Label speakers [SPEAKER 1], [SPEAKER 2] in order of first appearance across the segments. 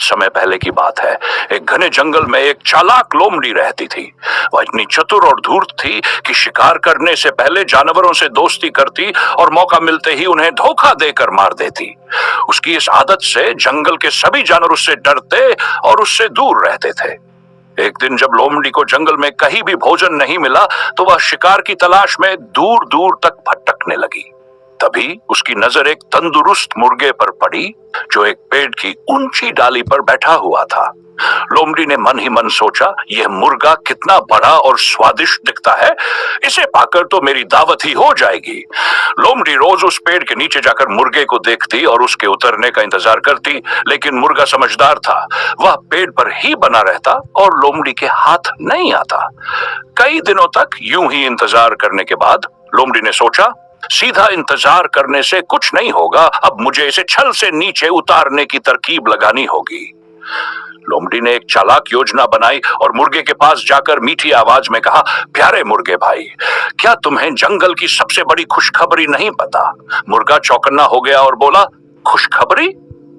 [SPEAKER 1] बहुत समय पहले की बात है। एक घने जंगल में एक चालाक लोमड़ी रहती थी। वह इतनी चतुर और धूर्त थी कि शिकार करने से पहले जानवरों से दोस्ती करती और मौका मिलते ही उन्हें धोखा देकर मार देती। उसकी इस आदत से जंगल के सभी जानवर उससे डरते और उससे दूर रहते थे। एक दिन जब लोमड़ी को जंगल में कहीं भी भोजन नहीं मिला तो वह शिकार की तलाश में दूर दूर तक भटकने लगी। तभी उसकी नजर एक तंदुरुस्त मुर्गे पर पड़ी जो एक पेड़ की ऊंची डाली पर बैठा हुआ था। लोमड़ी ने मन ही मन सोचा, यह मुर्गा कितना बड़ा और स्वादिष्ट दिखता है, इसे पाकर तो मेरी दावत ही हो जाएगी। लोमड़ी रोज उस पेड़ के नीचे जाकर मुर्गे को देखती और उसके उतरने का इंतजार करती, लेकिन मुर्गा समझदार था। वह पेड़ पर ही बना रहता और लोमड़ी के हाथ नहीं आता। कई दिनों तक यूं ही इंतजार करने के बाद लोमड़ी ने सोचा, सीधा इंतजार करने से कुछ नहीं होगा, अब मुझे इसे छल से नीचे उतारने की तरकीब लगानी होगी। लोमड़ी ने एक चालाक योजना बनाई और मुर्गे के पास जाकर मीठी आवाज में कहा, प्यारे मुर्गे भाई, क्या तुम्हें जंगल की सबसे बड़ी खुशखबरी नहीं पता? मुर्गा चौकन्ना हो गया और बोला, खुशखबरी?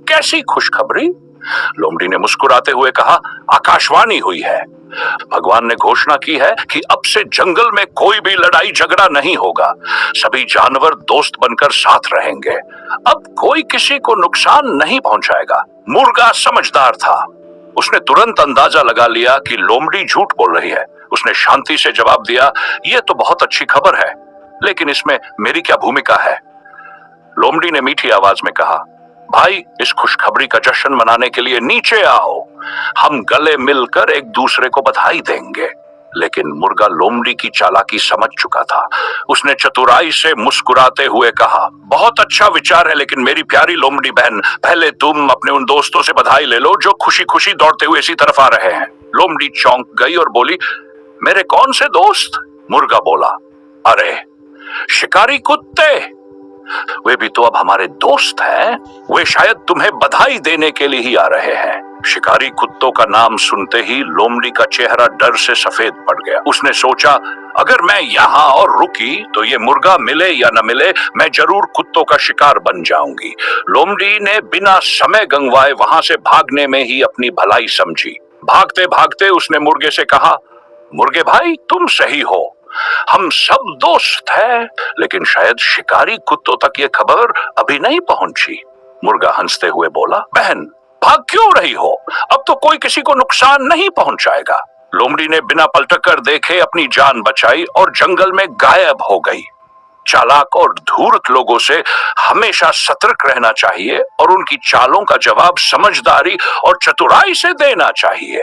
[SPEAKER 1] कैसी खुशखबरी? लोमड़ी ने मुस्कुराते हुए कहा, आकाशवाणी हुई है। भगवान ने घोषणा की है कि अब से जंगल में कोई भी लड़ाई झगड़ा नहीं होगा। सभी जानवर दोस्त बनकर साथ रहेंगे। अब कोई किसी को नुकसान नहीं पहुंचाएगा। मुर्गा समझदार था। उसने तुरंत अंदाजा लगा लिया कि लोमड़ी झूठ बोल रही है। उसने शांति से जवाब दिया, यह तो बहुत अच्छी खबर है, लेकिन इसमें मेरी क्या भूमिका है? लोमड़ी ने मीठी आवाज में कहा, भाई, इस खुशखबरी का जश्न मनाने के लिए नीचे आओ। हम गले मिलकर एक दूसरे को बधाई देंगे। लेकिन मुर्गा लोमड़ी की चालाकी समझ चुका था। उसने चतुराई से मुस्कुराते हुए कहा, बहुत अच्छा विचार है, लेकिन मेरी प्यारी लोमड़ी बहन, पहले तुम अपने उन दोस्तों से बधाई ले लो जो खुशी खुशी दौड़ते हुए इसी तरफ आ रहे हैं। लोमड़ी चौंक गई और बोली, मेरे कौन से दोस्त? मुर्गा बोला, अरे शिकारी कुत्ते, वे भी तो अब हमारे दोस्त हैं। वे शायद तुम्हें बधाई देने के लिए ही आ रहे हैं। शिकारी कुत्तों का नाम सुनते ही लोमड़ी का चेहरा डर से सफेद पड़ गया। उसने सोचा, अगर मैं यहाँ और रुकी तो ये मुर्गा मिले या न मिले, मैं जरूर कुत्तों का शिकार बन जाऊंगी। लोमड़ी ने बिना समय गंवाए वहां से भागने में ही अपनी भलाई समझी। भागते भागते उसने मुर्गे से कहा, मुर्गे भाई, तुम सही हो, हम सब दोस्त हैं, लेकिन शायद शिकारी कुत्तों तक ये खबर अभी नहीं पहुंची। मुर्गा हंसते हुए बोला, बहन, भाग क्यों रही हो? अब तो कोई किसी को नुकसान नहीं पहुंचाएगा। लोमड़ी ने बिना पलट कर देखे अपनी जान बचाई और जंगल में गायब हो गई। चालाक और धूर्त लोगों से हमेशा सतर्क रहना चाहिए और उनकी चालों का जवाब समझदारी और चतुराई से देना चाहिए।